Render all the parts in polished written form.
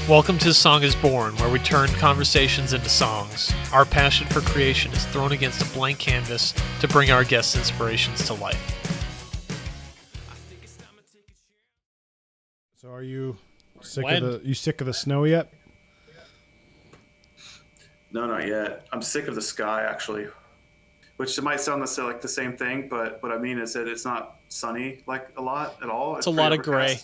Welcome to Song is Born, where we turn conversations into songs. Our passion for creation is thrown against a blank canvas to bring our guests' inspirations to life. So are you sick of the snow yet? No, not yet. I'm sick of the sky, actually. Which might sound like the same thing, but what I mean is that it's not sunny like a lot at all. It's a lot of gray.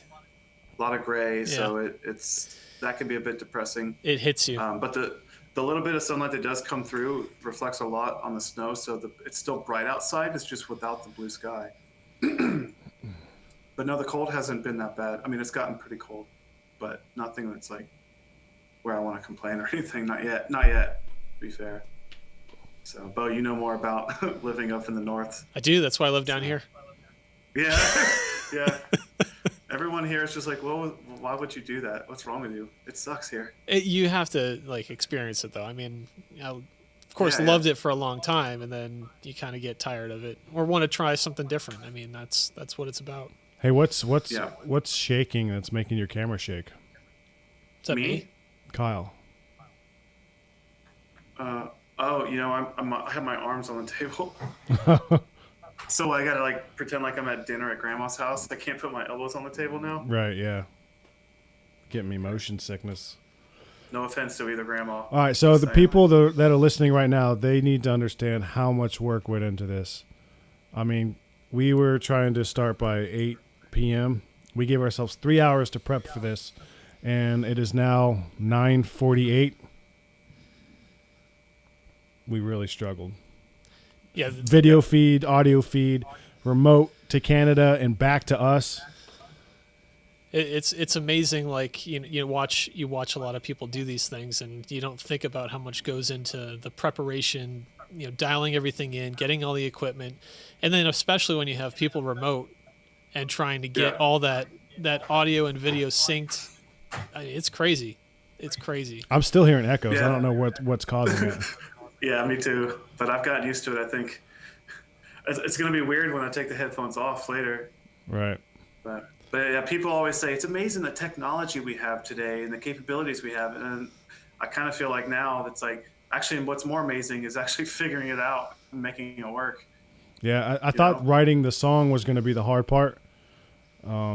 A lot of gray, Yeah. so it's that can be a bit depressing. It hits you. But the little bit of sunlight that does come through reflects a lot on the snow, so it's still bright outside. It's just without the blue sky. But no, the cold hasn't been that bad. I mean, it's gotten pretty cold, but nothing that's like where I want to complain or anything. Not yet. Not yet, to be fair. So, Bo, you know more about living up in the north. I do. That's why I live down here. Yeah. Yeah. Everyone here is just like, well, why would you do that? What's wrong with you? It sucks here. You have to experience it, though. I mean, I, of course, loved it for a long time, and then you kind of get tired of it or want to try something different. I mean, that's what it's about. Hey, what's shaking that's making your camera shake? Is that me? Kyle. I have my arms on the table. So I gotta pretend like I'm at dinner at grandma's house. I can't put my elbows on the table now. Right, yeah. Getting me motion sickness. No offense to either grandma. All right, so the people that are listening right now, they need to understand how much work went into this. I mean, we were trying to start by 8 p.m. We gave ourselves 3 hours to prep for this, and it is now 9:48. We really struggled. Yeah, video feed, audio feed, remote to Canada and back to us. It's amazing. Like you watch a lot of people do these things, and you don't think about how much goes into the preparation. Dialing everything in, getting all the equipment, and then especially when you have people remote and trying to get all that audio and video synced. I mean, it's crazy. It's crazy. I'm still hearing echoes. Yeah. I don't know what's causing it. Yeah, me too. But I've gotten used to it. I think it's going to be weird when I take the headphones off later. Right. But yeah, people always say it's amazing the technology we have today and the capabilities we have. And I kind of feel like now that's actually what's more amazing is actually figuring it out and making it work. Yeah, I thought writing the song was going to be the hard part. No.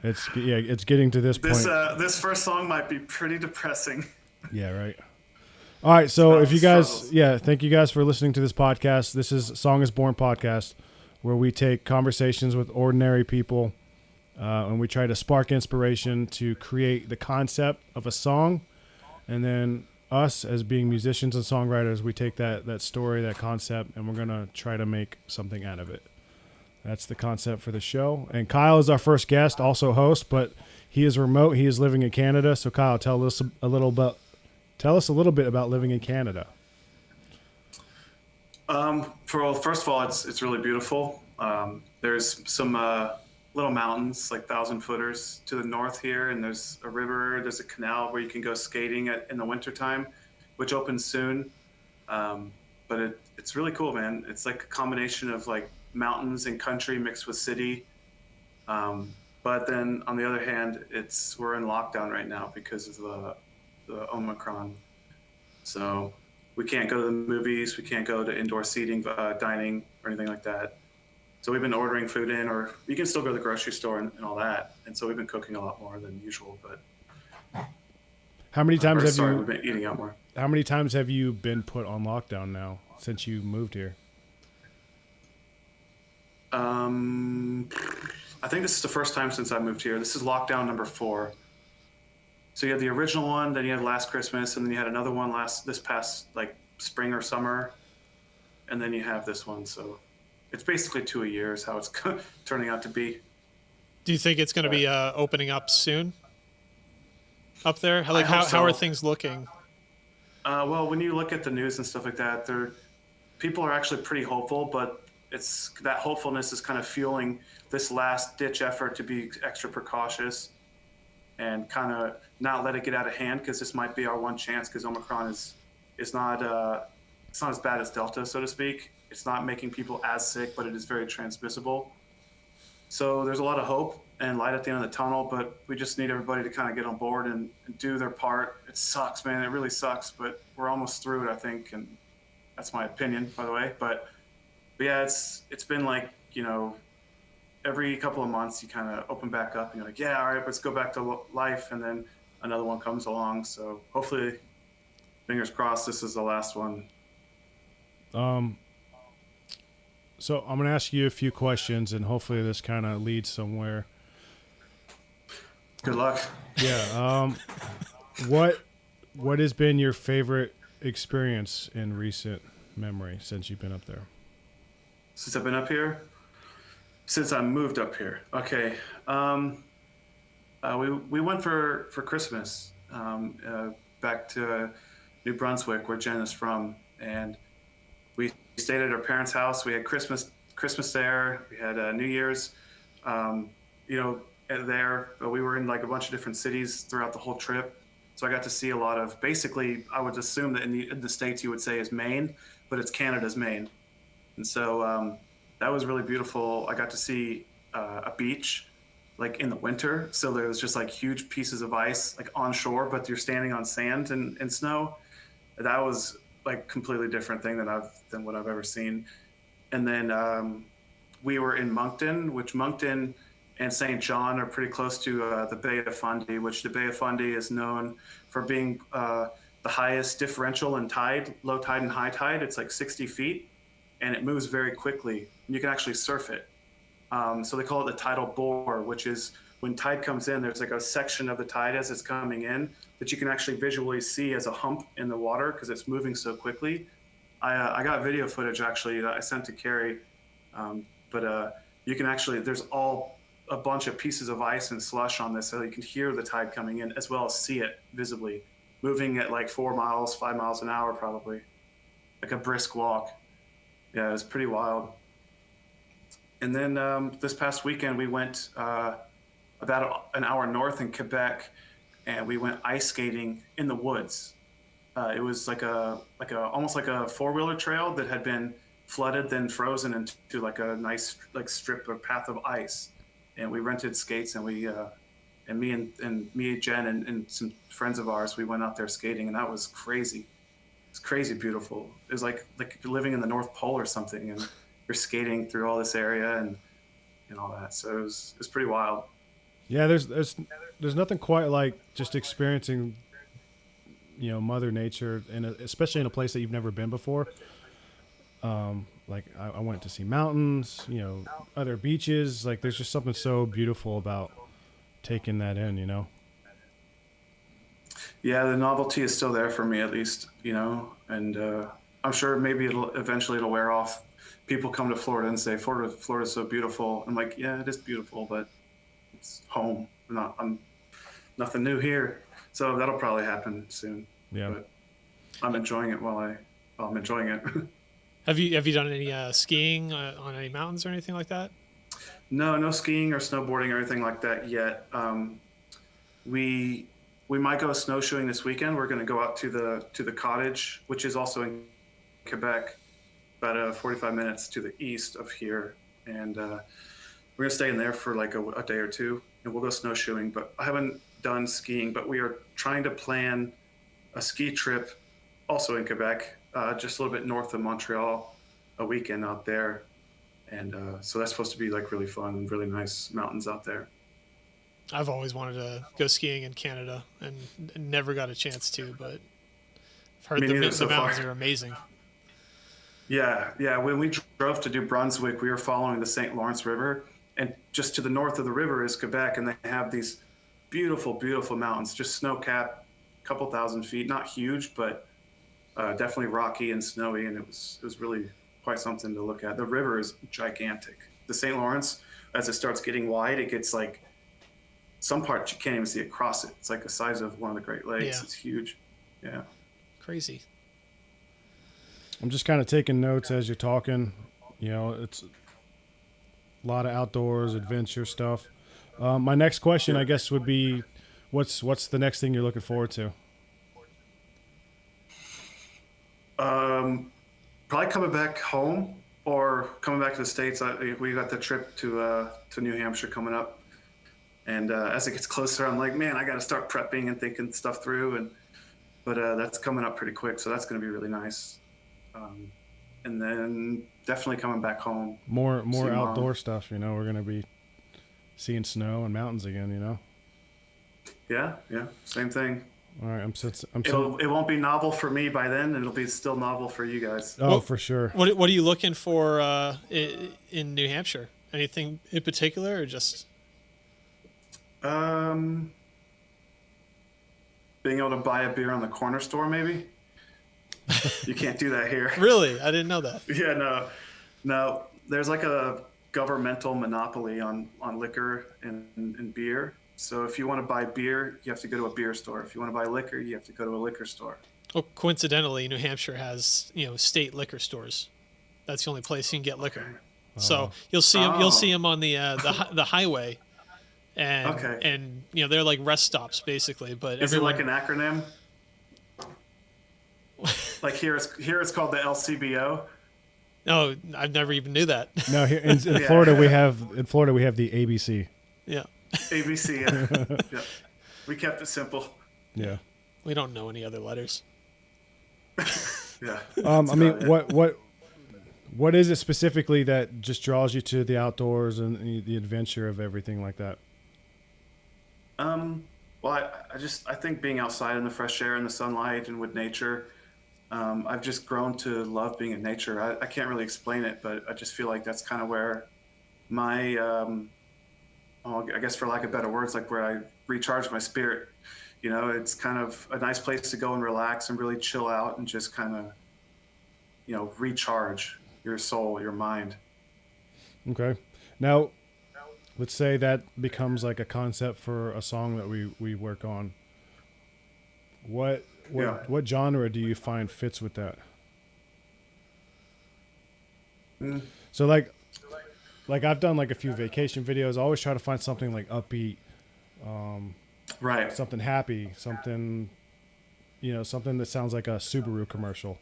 It's getting to this point. This first song might be pretty depressing. Yeah, right. All right, so if you guys, thank you guys for listening to this podcast. This is Song is Born podcast, where we take conversations with ordinary people, and we try to spark inspiration to create the concept of a song, and then us as being musicians and songwriters, we take that story, that concept, and we're gonna try to make something out of it. That's the concept for the show. And Kyle is our first guest, also host, but he is remote. He is living in Canada. So Kyle, tell us a little bit about living in Canada. First of all, it's really beautiful. There's some little mountains, like 1,000-footers to the north here, and there's a river. There's a canal where you can go skating in the wintertime, which opens soon. But it's really cool, man. It's like a combination of mountains and country mixed with city. But then on the other hand, we're in lockdown right now because of the Omicron. So we can't go to the movies, we can't go to indoor seating, dining, or anything like that. So we've been ordering food in, or you can still go to the grocery store and all that. And so we've been cooking a lot more than usual. But how many times we've been eating out more. How many times have you been put on lockdown now since you moved here? I think this is the first time since I moved here. This is lockdown number 4. So you had the original one, then you had last Christmas, and then you had another one this past spring or summer, and then you have this one. So it's basically 2 a year is how it's turning out to be. Do you think it's going to be opening up soon up there? How are things looking? Well, when you look at the news and stuff like that, people are actually pretty hopeful, but it's that hopefulness is kind of fueling this last ditch effort to be extra precautious and kind of not let it get out of hand, because this might be our one chance, because Omicron is not it's not as bad as Delta, so to speak. It's not making people as sick, but it is very transmissible. So there's a lot of hope and light at the end of the tunnel, but we just need everybody to kind of get on board and do their part. It sucks, man. It really sucks, but we're almost through it, I think. And that's my opinion, by the way. But yeah, it's been like, every couple of months you kind of open back up and you're like, yeah, all right, let's go back to life. And then another one comes along. So hopefully, fingers crossed, this is the last one. So I'm going to ask you a few questions, and hopefully this kind of leads somewhere. Good luck. Yeah. What has been your favorite experience in recent memory since you've been up there? Since I've been up here? Since I moved up here. Okay. We went for Christmas back to New Brunswick, where Jen is from, and we stayed at our parents' house. We had Christmas there. We had New Year's, there. But we were in like a bunch of different cities throughout the whole trip. So I got to see a lot of, basically, I would assume that in the States you would say is Maine, but it's Canada's Maine. And so that was really beautiful. I got to see a beach like in the winter. So there was just like huge pieces of ice like on shore, but you're standing on sand and snow. That was like completely different thing than what I've ever seen. And then we were in Moncton, which Moncton and St. John are pretty close to the Bay of Fundy, which the Bay of Fundy is known for being the highest differential in tide, low tide and high tide. It's like 60 feet, and it moves very quickly. You can actually surf it. So they call it the tidal bore, which is when tide comes in, there's like a section of the tide as it's coming in that you can actually visually see as a hump in the water because it's moving so quickly. I got video footage actually that I sent to Carrie, but you can actually, there's a bunch of pieces of ice and slush on this, so you can hear the tide coming in as well as see it visibly, moving at like 4 miles, 5 miles an hour probably, like a brisk walk. Yeah, it was pretty wild. And then this past weekend we went about an hour north in Quebec, and we went ice skating in the woods. It was like almost like a 4-wheeler trail that had been flooded, then frozen into like a nice like strip or path of ice. And we rented skates, and me, Jen, and some friends of ours, we went out there skating, and that was crazy. It's crazy beautiful. It was like living in the North Pole or something, and you're skating through all this area and all that. So it was pretty wild. Yeah, there's nothing quite like just experiencing, Mother Nature, and especially in a place that you've never been before. Like I went to see mountains, other beaches. Like there's just something so beautiful about taking that in, Yeah, the novelty is still there for me at least, and I'm sure maybe eventually it'll wear off. People come to Florida and say Florida's so beautiful. I'm like, yeah, it is beautiful, but it's home. I'm nothing new here. So that'll probably happen soon. Yeah. But I'm enjoying it while I'm enjoying it. Have you done any skiing on any mountains or anything like that? No skiing or snowboarding or anything like that yet. We might go snowshoeing this weekend. We're going to go out to the cottage, which is also in Quebec, about 45 minutes to the east of here, and we're going to stay in there for like a day or two, and we'll go snowshoeing. But I haven't done skiing, but we are trying to plan a ski trip also in Quebec, just a little bit north of Montreal, a weekend out there. And so that's supposed to be like really fun, really nice mountains out there. I've always wanted to go skiing in Canada and never got a chance to, but I've heard the mountains are amazing. Yeah. When we drove to New Brunswick, we were following the St. Lawrence River, and just to the north of the river is Quebec, and they have these beautiful, beautiful mountains, just snow-capped, a couple thousand feet, not huge, but definitely rocky and snowy, and it was really quite something to look at. The river is gigantic. The St. Lawrence, as it starts getting wide, it gets like some parts you can't even see across it. It's like the size of one of the Great Lakes. Yeah. It's huge. Yeah. Crazy. I'm just kind of taking notes as you're talking. It's a lot of outdoors, adventure stuff. My next question, I guess, would be, what's the next thing you're looking forward to? Probably coming back home or coming back to the States, we got the trip to New Hampshire coming up. And as it gets closer, I'm like, man, I got to start prepping and thinking stuff through. But that's coming up pretty quick, so that's going to be really nice. And then definitely coming back home. More outdoor stuff, you know. We're going to be seeing snow and mountains again, you know. Yeah, same thing. All right, it won't be novel for me by then, and it'll be still novel for you guys. Oh, well, for sure. What are you looking for in New Hampshire? Anything in particular, or just? Being able to buy a beer on the corner store, maybe. You can't do that here. Really? I didn't know that. Yeah, no. There's like a governmental monopoly on liquor and beer. So if you want to buy beer, you have to go to a beer store. If you want to buy liquor, you have to go to a liquor store. Well, coincidentally, New Hampshire has state liquor stores. That's the only place you can get liquor. Okay. So you'll see them on the highway, and they're like rest stops basically. But is it like an acronym? Like here it's called the LCBO. No, I've never even knew that. No, here in Florida we have the ABC. Yeah. ABC. Yeah. We kept it simple. Yeah. We don't know any other letters. Yeah. I mean, what is it specifically that just draws you to the outdoors and the adventure of everything like that? Well, I think being outside in the fresh air and the sunlight and with nature, I've just grown to love being in nature. I can't really explain it, but I just feel like that's kind of where my, I guess for lack of better words, like where I recharge my spirit. It's kind of a nice place to go and relax and really chill out and just kind of, recharge your soul, your mind. Okay. Now, let's say that becomes like a concept for a song that we work on. What genre do you find fits with that? So like I've done like a few vacation videos. I always try to find something like upbeat, right? Something happy, something that sounds like a Subaru commercial.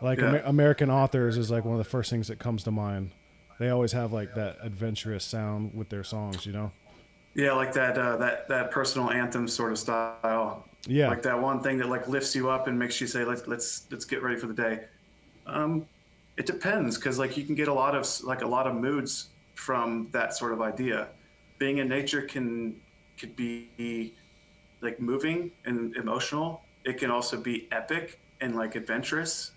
Like American Authors is like one of the first things that comes to mind. They always have like that adventurous sound with their songs. Yeah, like that personal anthem sort of style. Yeah, like that one thing that like lifts you up and makes you say, let's get ready for the day. It depends, because like you can get a lot of moods from that sort of idea. Being in nature could be like moving and emotional. It can also be epic and like adventurous,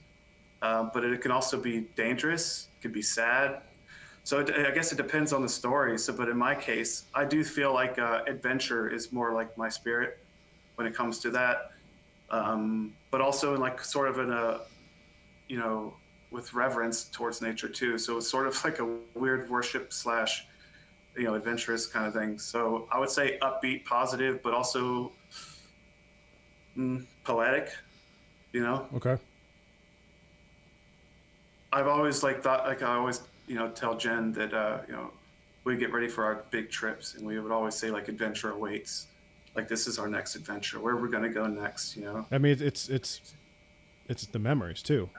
but it can also be dangerous. It could be sad. So I guess it depends on the story. But in my case, I do feel like adventure is more like my spirit when it comes to that. But also in like sort of in a, with reverence towards nature too. So it's sort of like a weird worship / adventurous kind of thing. So I would say upbeat, positive, but also poetic, Okay. I've always I always, tell Jen that, we get ready for our big trips and we would always say like adventure awaits. Like this is our next adventure. Where we're going to go next, I mean, it's the memories too,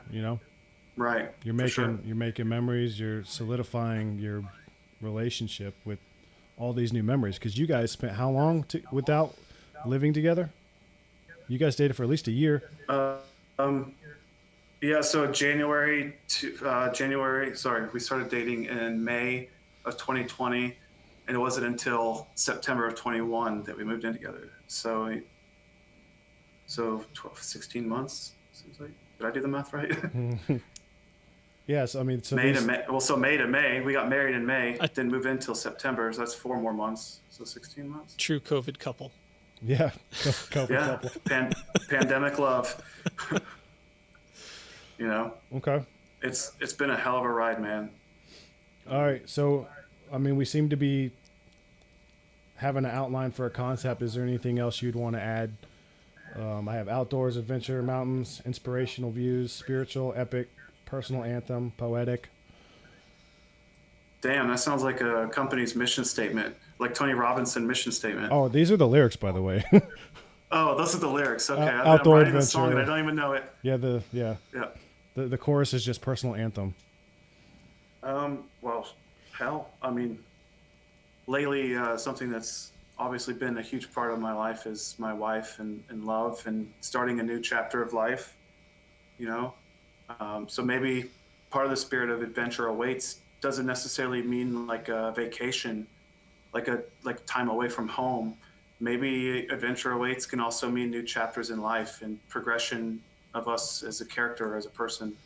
Right. You're making memories. You're solidifying your relationship with all these new memories. Because you guys spent how long without living together? You guys dated for at least a year. Yeah. So January. Sorry, we started dating in May of 2020, and it wasn't until September of 21 that we moved in together. So 16 months. Seems like. Did I do the math right? Yes, I mean, so May to May. We got married in May. Didn't move in until September, so that's 4 more months. So 16 months. True COVID couple. Yeah, couple. Pandemic love. Okay. It's been a hell of a ride, man. All right, so I mean, we seem to be having an outline for a concept. Is there anything else you'd want to add? I have outdoors, adventure, mountains, inspirational views, spiritual, epic, personal anthem, poetic. Damn, that sounds like a company's mission statement, like Tony Robbins' mission statement. Oh, these are the lyrics, by the way. Oh, those are the lyrics. Okay, outdoor I'm writing adventure. a song and I don't even know it. Yeah, the chorus is just personal anthem. Well, hell, I mean, lately, something that's obviously been a huge part of my life is my wife and love and starting a new chapter of life, you know? So maybe part of the spirit of adventure awaits doesn't necessarily mean like a vacation, like time away from home. Maybe adventure awaits can also mean new chapters in life and progression of us as a character, as a person.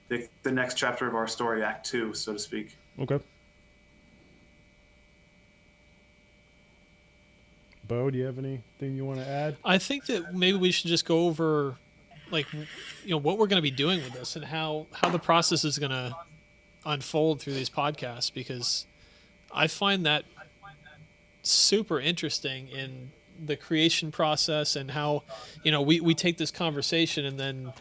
The next chapter of our story, Act Two, so to speak. Okay. Bo, do you have anything you want to add? I think that maybe we should just go over, like, what we're going to be doing with this and how the process is going to unfold through these podcasts, because I find that super interesting in the creation process and how, we take this conversation and then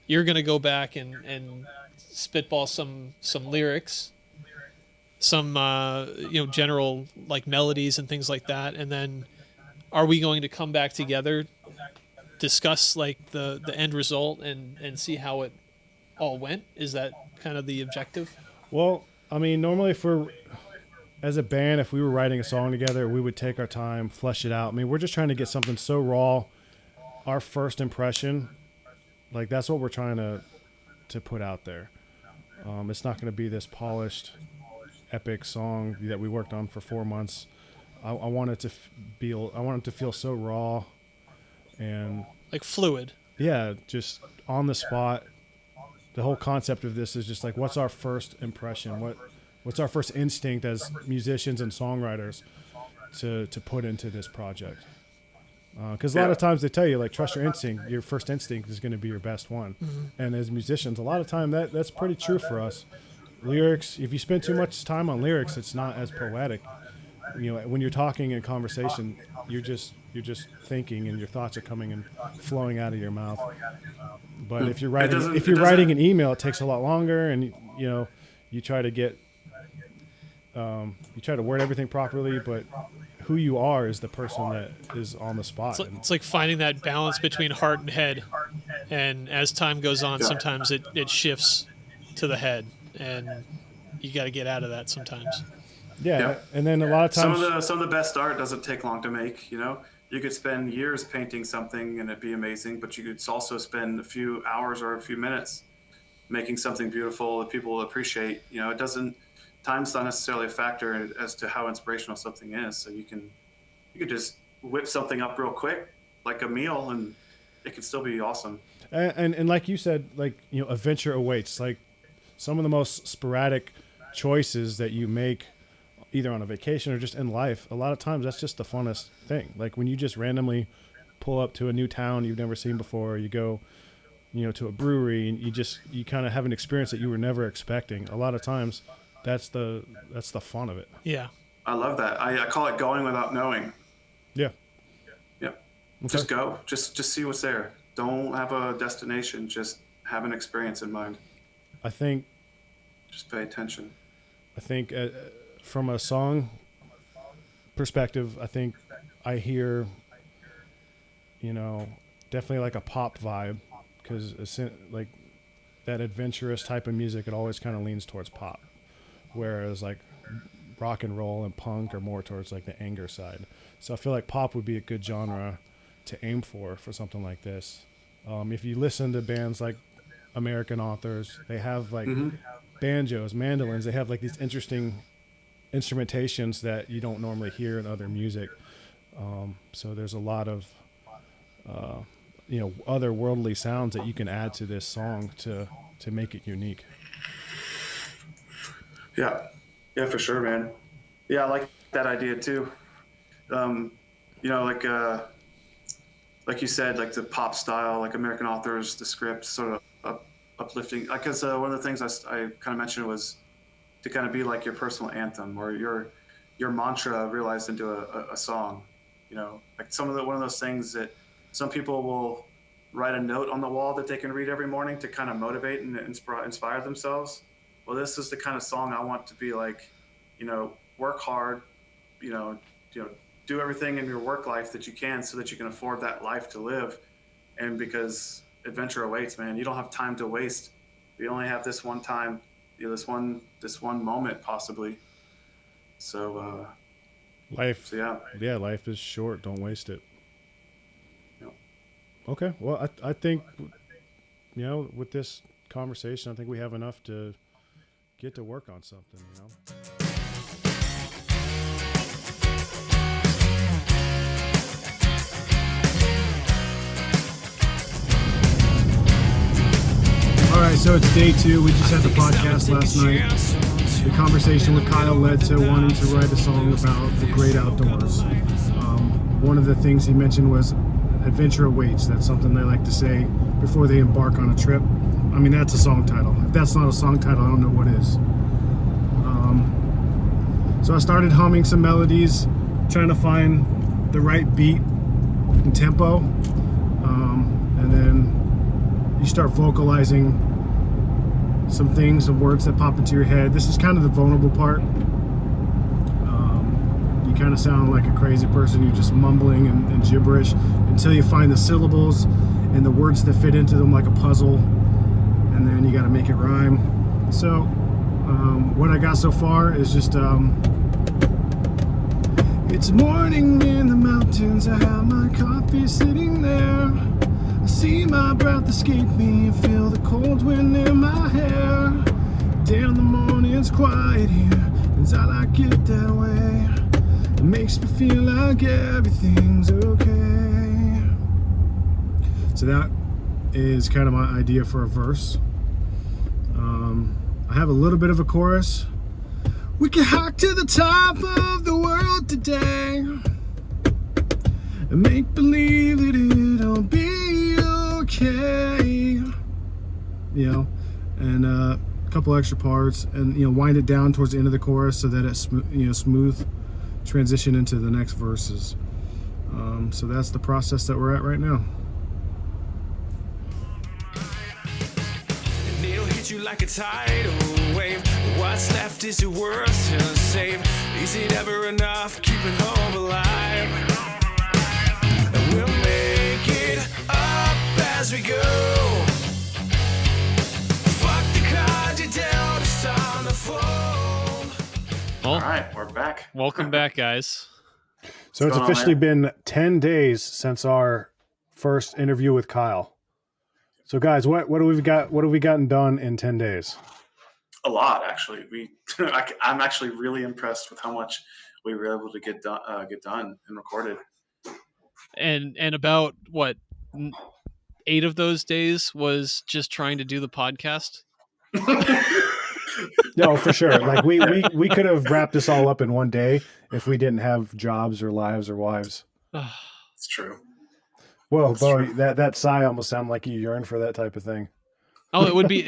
you're going to go back and spitball some lyrics, some general like melodies and things like that, and then are we going to come back together, discuss like the end result and see how it all went? Is that kind of the objective? Well, I mean, normally as a band, if we were writing a song together, we would take our time, flesh it out. I mean, we're just trying to get something so raw, our first impression, like that's what we're trying to put out there. It's not going to be this polished, epic song that we worked on for 4 months. I want it to I want it to feel so raw, and Like fluid. yeah, just on the spot. The whole concept of this is just like, what's our first impression? What's our first instinct as musicians and songwriters to put into this project? Because a lot of times they tell you, like, trust your instinct. Your first instinct is going to be your best one. Mm-hmm. And as musicians, a lot of time that's pretty true for us. Lyrics, if you spend too much time on lyrics, it's not as poetic. When you're talking in conversation, you're just thinking, and your thoughts are coming and flowing out of your mouth. But if you're writing an email, it takes a lot longer, and you try to get you try to word everything properly, but who you are is the person that is on the spot. It's like finding that balance between heart and head, and as time goes on, sometimes it shifts to the head, and you got to get out of that sometimes. Yeah, and then a lot of times Some of the best art doesn't take long to make. You could spend years painting something and it'd be amazing, but you could also spend a few hours or a few minutes making something beautiful that people will appreciate. It doesn't. Time's not necessarily a factor as to how inspirational something is. So you could just whip something up real quick, like a meal, and it could still be awesome. and like you said, like, adventure awaits. Like, some of the most sporadic choices that you make, either on a vacation or just in life, a lot of times that's just the funnest thing. Like when you just randomly pull up to a new town you've never seen before, you go, to a brewery, and you kind of have an experience that you were never expecting. A lot of times that's the fun of it. Yeah. I love that. I call it going without knowing. Yeah. Yeah. Okay. Just go. Just see what's there. Don't have a destination. Just have an experience in mind. I think. Just pay attention. I think from a song perspective, I think I hear, definitely like a pop vibe, because like that adventurous type of music, it always kind of leans towards pop, whereas like rock and roll and punk are more towards like the anger side. So I feel like pop would be a good genre to aim for something like this. If you listen to bands like American Authors, they have like banjos, mandolins. They have like these interesting instrumentations that you don't normally hear in other music. So there's a lot of otherworldly sounds that you can add to this song to make it unique. Yeah, for sure, man. Yeah, I like that idea too. Like you said, like the pop style, like American Authors, the script, sort of uplifting. Because one of the things I kind of mentioned was to kind of be like your personal anthem or your mantra realized into a song. Like one of those things that some people will write a note on the wall that they can read every morning to kind of motivate and inspire themselves. Well, this is the kind of song I want to be like, work hard, do everything in your work life that you can so that you can afford that life to live. And because adventure awaits, man, you don't have time to waste. You only have this one time. this one moment possibly. So Life, yeah. life is short. Don't waste it. You know, Okay. Well, I think, with this conversation, I think we have enough to get to work on something. All right, so it's day 2. We just had the podcast last night. The conversation with Kyle led to wanting to write a song about the great outdoors. One of the things he mentioned was adventure awaits. That's something they like to say before they embark on a trip. I mean, that's a song title. If that's not a song title, I don't know what is. So I started humming some melodies, trying to find the right beat and tempo. And then you start vocalizing some things, some words that pop into your head. This is kind of the vulnerable part. You kind of sound like a crazy person. You're just mumbling and gibberish until you find the syllables and the words that fit into them like a puzzle, and then you got to make it rhyme. So what I got so far is just it's morning in the mountains. I have my coffee sitting there. I see my breath escape me and feel the cold wind in my hair. Damn, the morning's quiet here, and I like it that way. It makes me feel like everything's okay. So that is kind of my idea for a verse. I have a little bit of a chorus. We can hike to the top of the world today and make believe that it'll be okay. And a couple extra parts, and wind it down towards the end of the chorus so that it's smooth transition into the next verses. So that's the process that we're at right now. And it'll hit you like a tidal wave. What's left is your worth to save. Is it ever enough keeping hope alive? And we'll make it up as we go. Fuck the card you dealt, it's on the phone. Well, all right, we're back. welcome back, guys. So it's going on, officially man? been 10 days since our first interview with Kyle. So guys, what have we gotten done in 10 days? A lot, actually. I'm actually really impressed with how much we were able to get done and recorded. And about what 8 of those days was just trying to do the podcast. No, for sure. Like we could have wrapped this all up in one day if we didn't have jobs or lives or wives. It's true. Whoa, That's Bo, true. that sigh almost sounded like you yearn for that type of thing. Oh, it would be,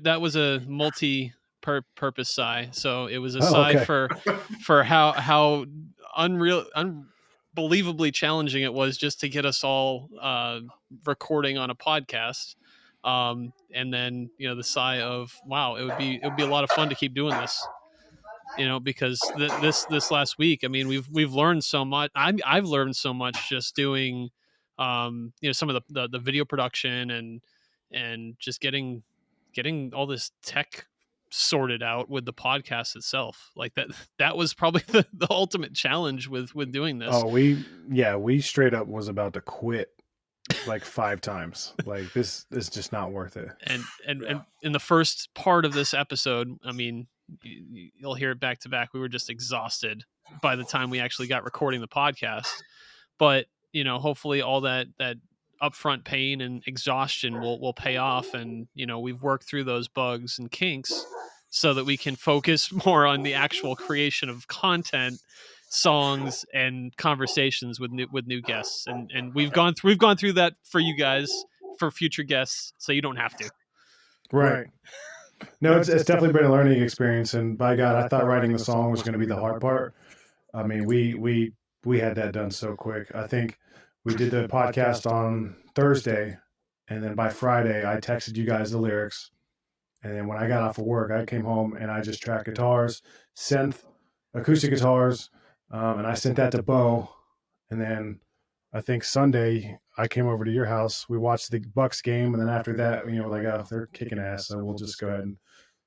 that was a multi-purpose sigh. So it was a sigh okay. for how unbelievably challenging it was just to get us all recording on a podcast. And then, the sigh of, wow, it would be a lot of fun to keep doing this. Because this last week, I mean, we've learned so much. I've learned so much just doing, some of the video production and just getting all this tech sorted out with the podcast itself. Like that was probably the ultimate challenge with doing this. Oh, we straight up was about to quit like 5 times. Like this is just not worth it. And in the first part of this episode, I mean, you'll hear it back to back. We were just exhausted by the time we actually got recording the podcast. But hopefully all that upfront pain and exhaustion will pay off, and we've worked through those bugs and kinks so that we can focus more on the actual creation of content, songs, and conversations with new guests. And we've gone through that for you guys, for future guests, so you don't have to. Right. No, it's definitely been a learning experience, and by God, I thought writing the song was going to be the hard part. I mean, we had that done so quick. I think we did the podcast on Thursday, and then by Friday, I texted you guys the lyrics. And then when I got off of work, I came home and I just tracked guitars, synth, acoustic guitars, and I sent that to Bo. And then I think Sunday I came over to your house. We watched the Bucks game, and then after that, like, oh, they're kicking ass, so we'll just go ahead and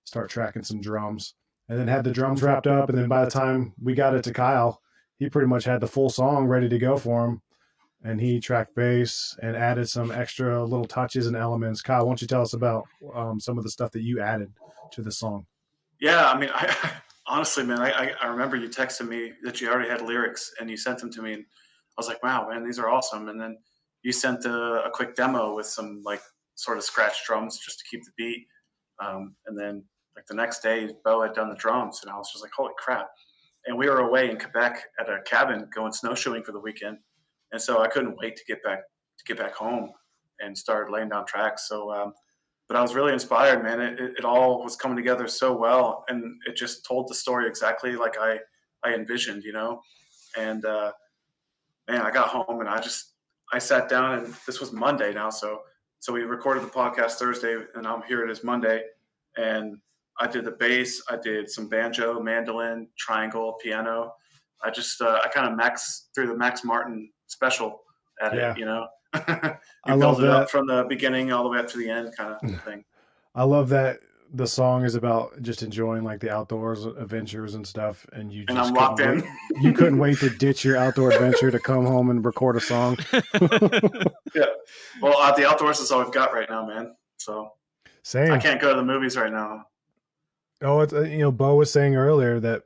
start tracking some drums, and then had the drums wrapped up. And then by the time we got it to Kyle, he pretty much had the full song ready to go for him. And he tracked bass and added some extra little touches and elements. Kyle, why don't you tell us about some of the stuff that you added to the song? Yeah, I mean, honestly, man, I remember you texted me that you already had lyrics and you sent them to me, and I was like, wow, man, these are awesome. And then you sent a quick demo with some like sort of scratch drums just to keep the beat. And then like the next day, Bo had done the drums, and I was just like, holy crap. And we were away in Quebec at a cabin going snowshoeing for the weekend. And so I couldn't wait to get back home and start laying down tracks. So, but I was really inspired, man. It all was coming together so well, and it just told the story exactly like I envisioned, you know. And man, I got home and I sat down, and this was Monday now, so we recorded the podcast Thursday, and I'm here it is Monday, and I did the bass, I did some banjo, mandolin, triangle, piano. I kind of through the Max Martin special at it, you know. I love it that up from the beginning all the way up to the end, kind of thing. I love that the song is about just enjoying like the outdoors adventures and stuff, and I'm locked in. You couldn't wait to ditch your outdoor adventure to come home and record a song. Yeah, well, the outdoors is all we've got right now, man. So same. I can't go to the movies right now. Oh, it's Bo was saying earlier that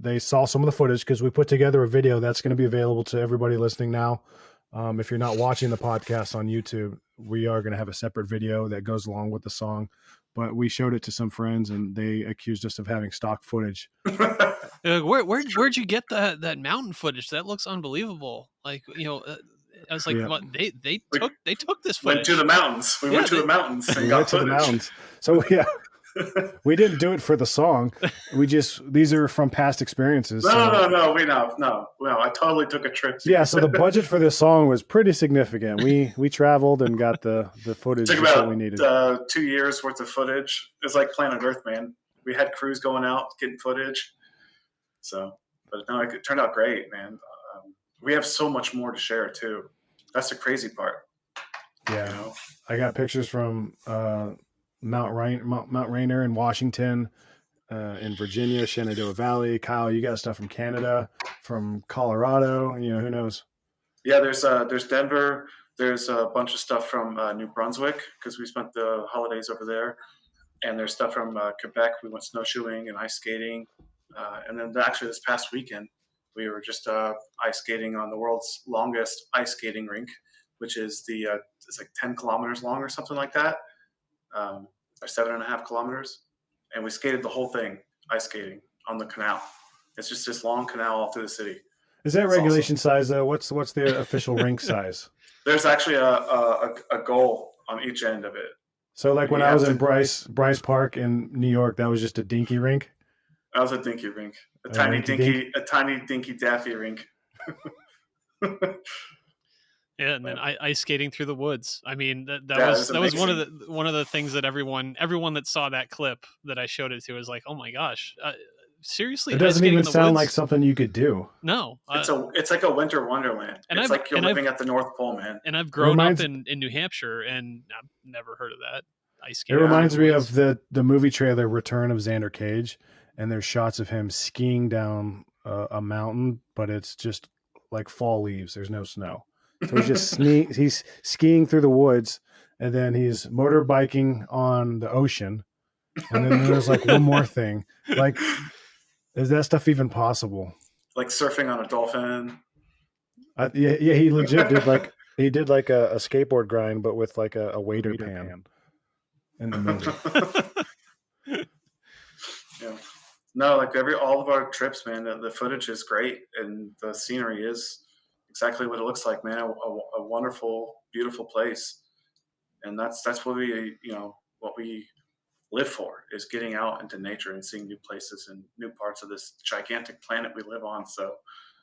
they saw some of the footage because we put together a video that's going to be available to everybody listening now. If you're not watching the podcast on YouTube, we are going to have a separate video that goes along with the song, but we showed it to some friends and they accused us of having stock footage. Where'd you get that mountain footage? That looks unbelievable. Like, I was like, what, they took this footage. Went to the mountains. We went to the mountains and got footage. To the mountains. So yeah. We didn't do it for the song. These are from past experiences. No. I totally took a trip. Yeah, so the budget for this song was pretty significant. We traveled and got the footage that we needed. 2 years worth of footage. It's like Planet Earth, man. We had crews going out getting footage. So, but no, it turned out great, man. We have so much more to share too. That's the crazy part. Yeah, I got pictures from Mount Rainier in Washington, in Virginia, Shenandoah Valley. Kyle, you got stuff from Canada, from Colorado. Who knows? Yeah, there's Denver. There's a bunch of stuff from New Brunswick because we spent the holidays over there, and there's stuff from Quebec. We went snowshoeing and ice skating, and then actually this past weekend we were just ice skating on the world's longest ice skating rink, which is it's like 10 kilometers long or something like that. Or 7.5 kilometers, and we skated the whole thing, ice skating on the canal. It's just this long canal all through the city. Is that regulation size though? What's the official rink size? There's actually a goal on each end of it. So like when I was in Bryce Park in New York, that was just a dinky rink. That was a dinky rink, a tiny dinky daffy rink. Yeah, and then ice skating through the woods. I mean, that was one of the things that everyone that saw that clip that I showed it to was like, oh my gosh, seriously. It doesn't even sound like something you could do. No, it's like a winter wonderland. It's like you're living at the North Pole, man. And I've grown up in New Hampshire, and I've never heard of that ice skating. It reminds me of the movie trailer Return of Xander Cage, and there's shots of him skiing down a mountain, but it's just like fall leaves. There's no snow. So he's just he's skiing through the woods, and then he's motorbiking on the ocean. And then there's like one more thing. Like, is that stuff even possible? Like surfing on a dolphin. Yeah, he legit did like a skateboard grind, but with like a waiter pan in the movie. Yeah. No, like all of our trips, man, the footage is great, and the scenery is exactly what it looks like, man. A wonderful, beautiful place, and that's what we live for, is getting out into nature and seeing new places and new parts of this gigantic planet we live on. So,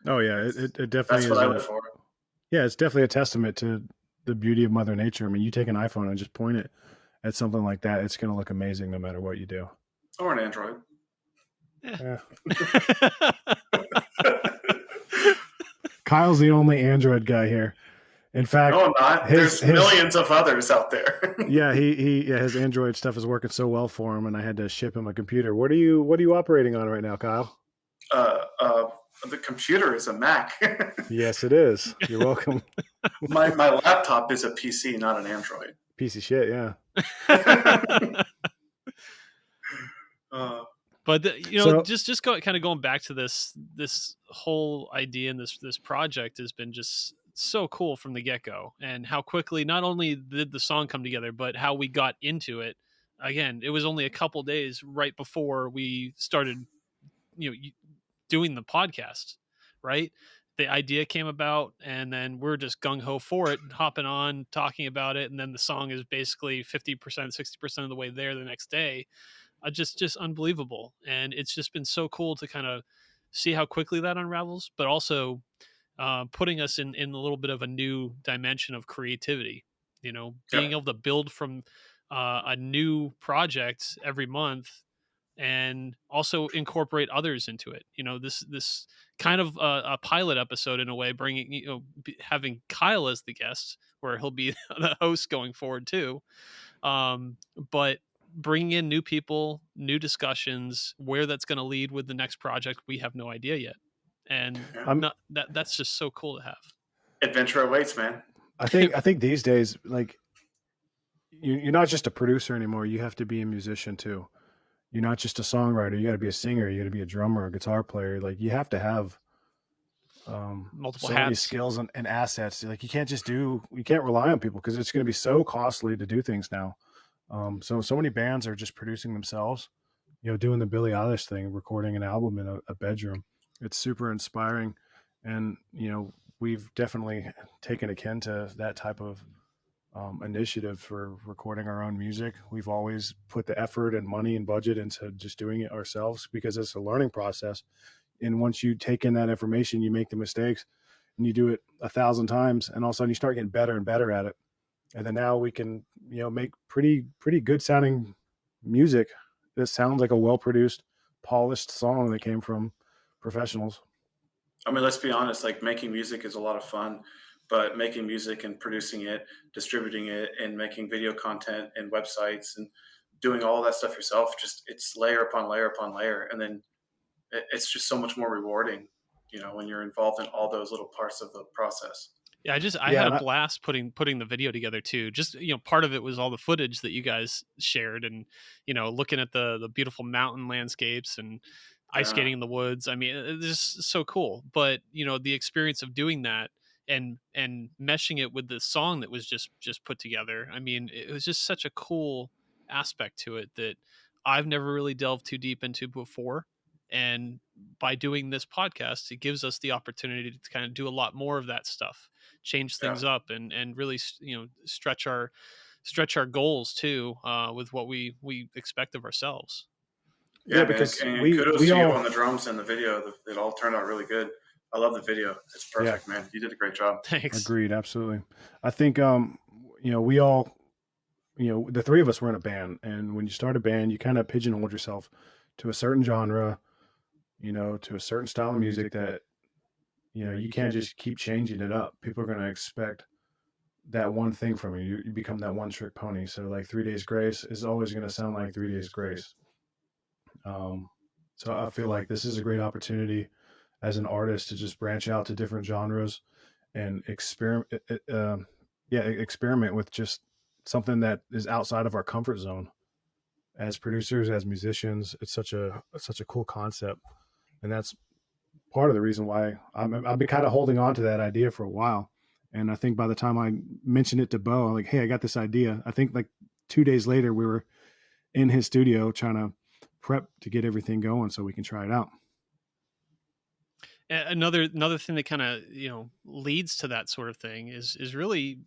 oh yeah, it definitely that's what I live for. Yeah, it's definitely a testament to the beauty of Mother Nature. I mean, you take an iPhone and just point it at something like that, it's going to look amazing no matter what you do. Or an Android. Yeah. Kyle's the only Android guy here. In fact, No, I'm not. his There's millions of others out there. yeah, his Android stuff is working so well for him, and I had to ship him a computer. What are you operating on right now, Kyle? uh, uh, the computer is a Mac. Yes, it is. You're welcome. My laptop is a PC, not an Android. Piece of shit. Yeah. uh, But So- just kind of going back to this whole idea and this project has been just so cool from the get go, and how quickly not only did the song come together, but how we got into it. Again, it was only a couple days right before we started, doing the podcast, right? The idea came about, and then we're just gung ho for it, hopping on, talking about it, and then the song is basically 50%, 60% of the way there the next day. Just unbelievable, and it's just been so cool to kind of see how quickly that unravels, but also putting us in a little bit of a new dimension of creativity. Being able to build from a new project every month, and also incorporate others into it. This kind of a pilot episode in a way, bringing having Kyle as the guest, where he'll be the host going forward too. But bringing in new people, new discussions, where that's going to lead with the next project, we have no idea yet, and that's just so cool to have. Adventure awaits, man. I think these days, like, you're not just a producer anymore. You have to be a musician too. You're not just a songwriter. You got to be a singer. You got to be a drummer, a guitar player. Like, you have to have Multiple so many hats. skills and assets. Like, you can't rely on people, because it's going to be so costly to do things now. So many bands are just producing themselves, doing the Billie Eilish thing, recording an album in a bedroom. It's super inspiring. And, we've definitely taken akin to that type of initiative for recording our own music. We've always put the effort and money and budget into just doing it ourselves, because it's a learning process. And once you take in that information, you make the mistakes, and you do it 1,000 times, and all of a sudden you start getting better and better at it. And then now we can, make pretty good sounding music that sounds like a well-produced, polished song that came from professionals. I mean, let's be honest, like, making music is a lot of fun, but making music and producing it, distributing it, and making video content and websites and doing all that stuff yourself, it's layer upon layer upon layer. And then it's just so much more rewarding, when you're involved in all those little parts of the process. Yeah, I had a blast putting the video together too. Just, part of it was all the footage that you guys shared, and looking at the beautiful mountain landscapes and ice skating in the woods. I mean, it's just so cool. But the experience of doing that and meshing it with the song that was just put together. I mean, it was just such a cool aspect to it that I've never really delved too deep into before. And by doing this podcast, it gives us the opportunity to kind of do a lot more of that stuff, change things up, and really stretch our goals too, with what we expect of ourselves. Yeah, because kudos to you on the drums and the video. It all turned out really good. I love the video. It's perfect, man. You did a great job. Thanks. Agreed. Absolutely. I think, we all, the three of us were in a band, and when you start a band, you kind of pigeonhole yourself to a certain genre, to a certain style of music that, you can't just keep changing it up. People are going to expect that one thing from you. You become that one trick pony. So, like, 3 Days Grace is always going to sound like 3 Days Grace. So I feel like this is a great opportunity as an artist to just branch out to different genres and experiment with just something that is outside of our comfort zone. As producers, as musicians, it's such a cool concept, and that's part of the reason why I've been kind of holding on to that idea for a while. And I think by the time I mentioned it to Bo, I'm like, hey, I got this idea. I think like 2 days later, we were in his studio trying to prep to get everything going so we can try it out. Another thing that kind of leads to that sort of thing is really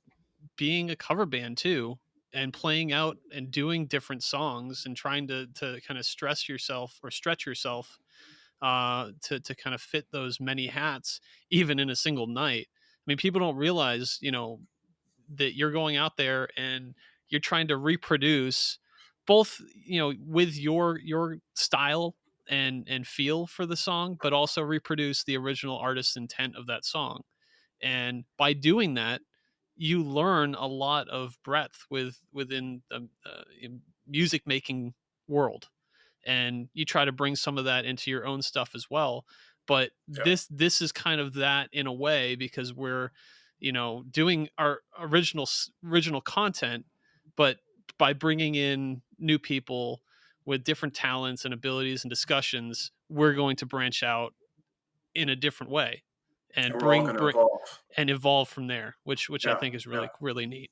being a cover band too, and playing out and doing different songs and trying to kind of stretch yourself to kind of fit those many hats even in a single night. I mean, people don't realize that you're going out there and you're trying to reproduce both with your style and feel for the song, but also reproduce the original artist's intent of that song. And by doing that, you learn a lot of breadth within the music making world, and you try to bring some of that into your own stuff as well. But this is kind of that in a way, because we're, doing our original content, but by bringing in new people with different talents and abilities and discussions, we're going to branch out in a different way and evolve from there, which I think is really neat.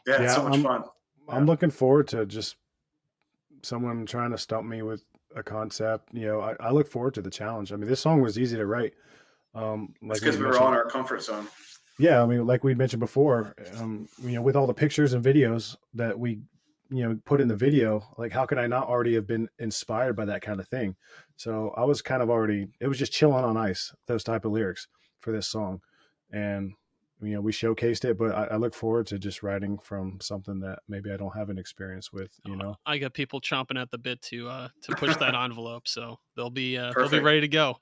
Yeah, it's so much fun. I'm looking forward to just someone trying to stump me with a concept. I look forward to the challenge. I mean, this song was easy to write. Like because we were all in our comfort zone. Yeah, I mean, like we mentioned before, with all the pictures and videos that we, put in the video, like how could I not already have been inspired by that kind of thing? So I was kind of it was just chilling on ice, those type of lyrics for this song. And, we showcased it, but I look forward to just writing from something that maybe I don't have an experience with, I got people chomping at the bit to push that envelope. So they'll be ready to go.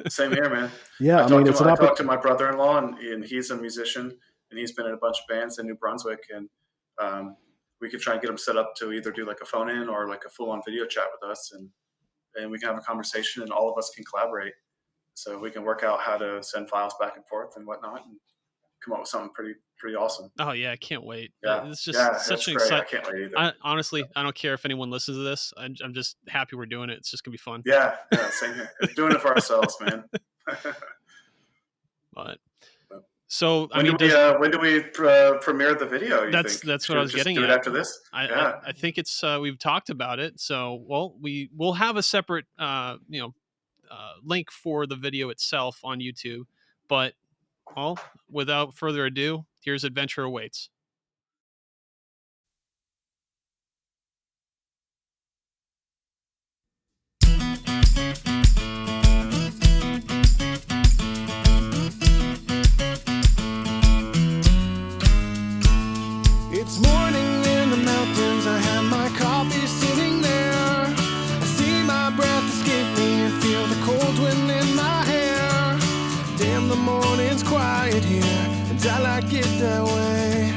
Same here, man. Yeah. I talked to my brother-in-law and he's a musician and he's been in a bunch of bands in New Brunswick, and we could try and get him set up to either do like a phone in or like a full on video chat with us, and we can have a conversation and all of us can collaborate. So we can work out how to send files back and forth and whatnot and come up with something pretty awesome. Oh yeah, I can't wait. Yeah, it's just such an exciting. I can't wait either. Honestly, I don't care if anyone listens to this. I'm just happy we're doing it. It's just gonna be fun. Yeah, same here. We're doing it for ourselves, man. But so when do we premiere the video? That's what I was getting at. After this, I think it's we've talked about it. So we'll have a separate link for the video itself on YouTube, but without further ado, here's Adventure Awaits. It's morning in the mountains, I have my coffee sitting there. I see my breath escape me and feel the cold wind in my hair. Damn, the morning's quiet here, and I like it that way.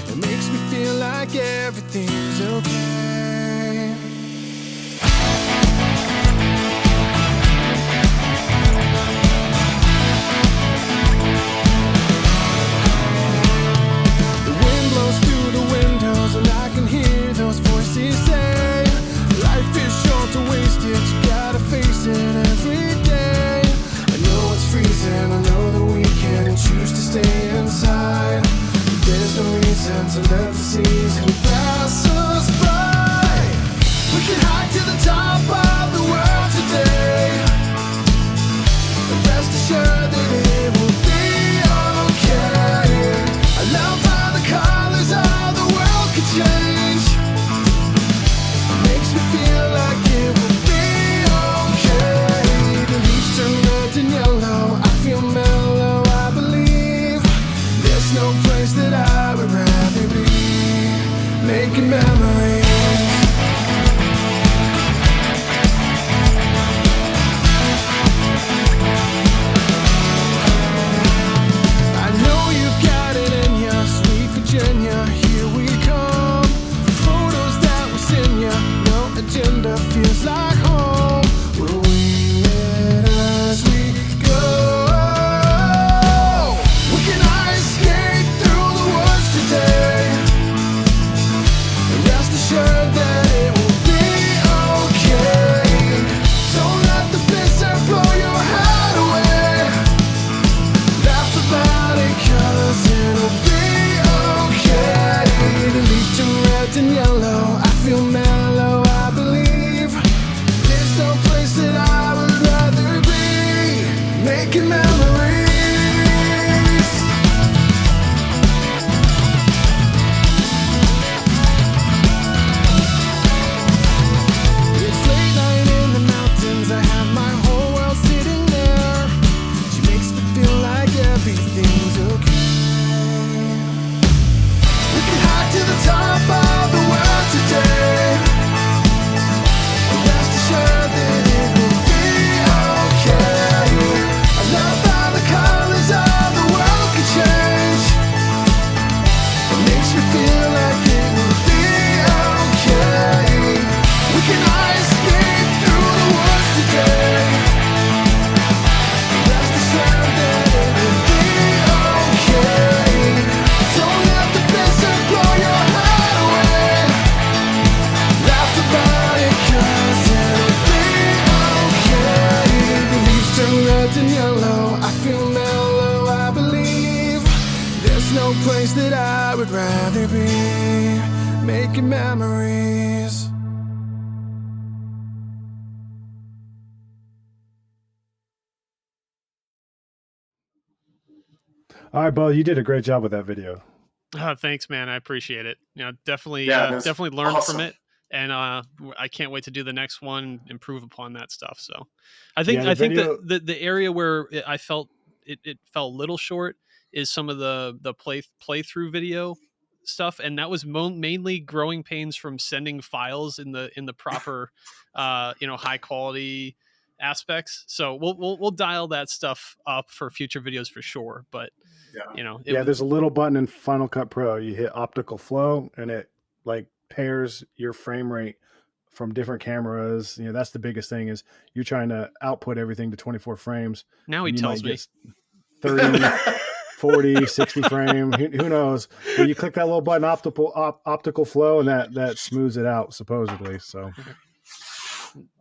It makes me feel like everything's okay. The wind blows through the windows and I can hear those voices say, life is short to waste it, you gotta face it every day. I know it's freezing, I know that we can choose to stay inside, but there's no reason to let the season pass us by. We can hike to the top of the world today, and rest assured that it will be okay. I love how the colors of the world could change. It makes me feel like it will be okay. The leaves turn red and yellow, I feel mellow, I believe. There's no place that I would rather be, making memories. I know you've got it in ya, sweet Virginia, here we come. Photos that we send ya, no agenda, feels like home. We'll wing it as we go. We can ice skate through the woods today, and rest making memories. All right, Bo, you did a great job with that video. Thanks, man. I appreciate it. Definitely, Yeah, that's definitely learned awesome. from it, and I can't wait to do the next one, improve upon that stuff. So, I think Yeah, the video- that the area where I felt it fell a little short is some of the playthrough video stuff, and that was mainly growing pains from sending files in the proper, high quality aspects. So we'll dial that stuff up for future videos for sure. But Yeah. There's a little button in Final Cut Pro. You hit optical flow, and it like pairs your frame rate from different cameras. That's the biggest thing is you're trying to output everything to 24 frames. Now he You tells might me. get 30, 40, 60 frame. Who knows? But you click that little button, optical flow, and that smooths it out supposedly. So,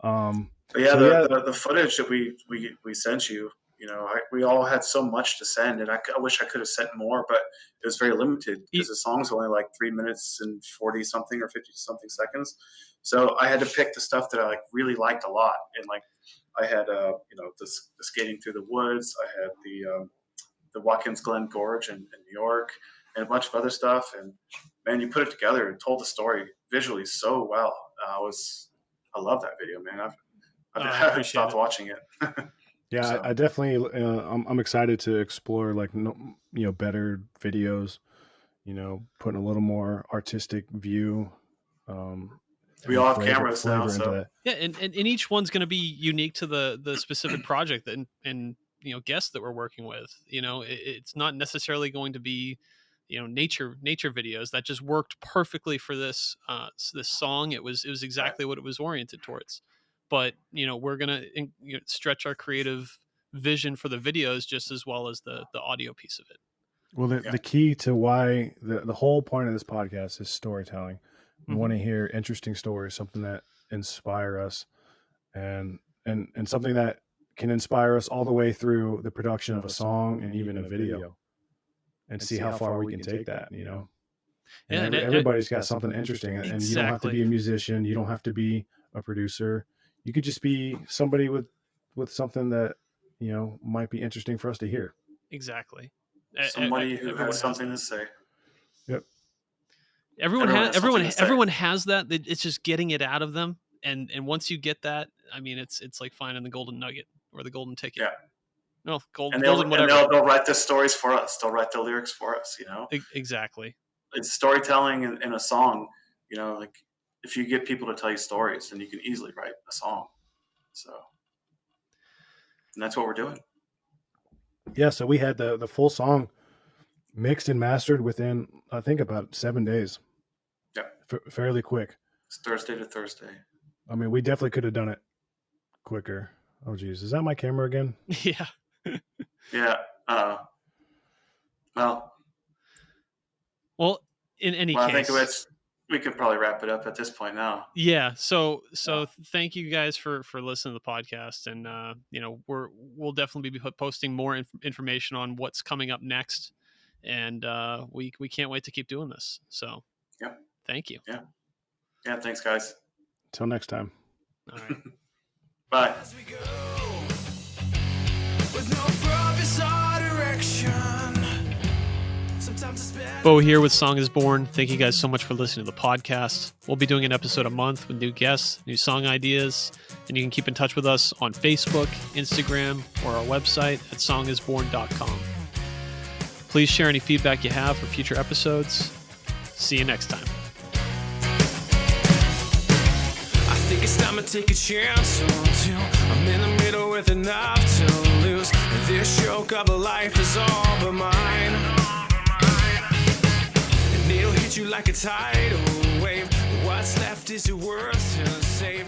But yeah, the footage that we sent you, we all had so much to send, and I wish I could have sent more, but it was very limited because the song's only like 3 minutes and 40 something or 50 something seconds. So I had to pick the stuff that I like really liked a lot, and like I had the skating through the woods, I had the Watkins Glen Gorge in New York, and a bunch of other stuff, and man, you put it together and told the story visually so well. I love that video, man. I haven't stopped watching it. Yeah, So. I definitely. I'm excited to explore better videos. Putting a little more artistic view. We all have cameras now, so yeah, and each one's going to be unique to the specific project and guests that we're working with. It's not necessarily going to be nature videos that just worked perfectly for this song. It was exactly what it was oriented towards. But we're gonna stretch our creative vision for the videos just as well as the audio piece of it. Well, the key to why the whole point of this podcast is storytelling. We want to hear interesting stories, something that inspire us, and something that can inspire us all the way through the production of a song and even a video, and see how far we can take that. And everybody's got something interesting, and you don't have to be a musician, you don't have to be a producer. You could just be somebody with something that might be interesting for us to hear. Exactly. Somebody who has something to say. Yep. Everyone has that. It's just getting it out of them, and once you get that, I mean, it's like finding the golden nugget or the golden ticket. Yeah. No, golden And whatever. they'll write the stories for us. They'll write the lyrics for us. Exactly. It's storytelling in a song. Like if you get people to tell you stories, then you can easily write a song. So, and that's what we're doing. Yeah. So we had the full song mixed and mastered within, I think, about 7 days. Yeah. Fairly quick. It's Thursday to Thursday. I mean, we definitely could have done it quicker. Oh, geez. Is that my camera again? Yeah. Yeah. Well, in any I case, think we could probably wrap it up at this point now. Yeah. So thank you guys for listening to the podcast, and we'll definitely be posting more information on what's coming up next, and we can't wait to keep doing this. So yeah, thank you. Yeah. Thanks, guys. Until next time. All right. Bye. As we go, with no purpose or direction. Bo here with Song is Born. Thank you guys so much for listening to the podcast. We'll be doing an episode a month with new guests, new song ideas, and you can keep in touch with us on Facebook, Instagram, or our website at songisborn.com. Please share any feedback you have for future episodes. See you next time. I think it's time to take a chance or two. I'm in the middle with enough to lose. This yoke of a life is all but mine. And it'll hit you like a tidal wave. What's left is your worth to save.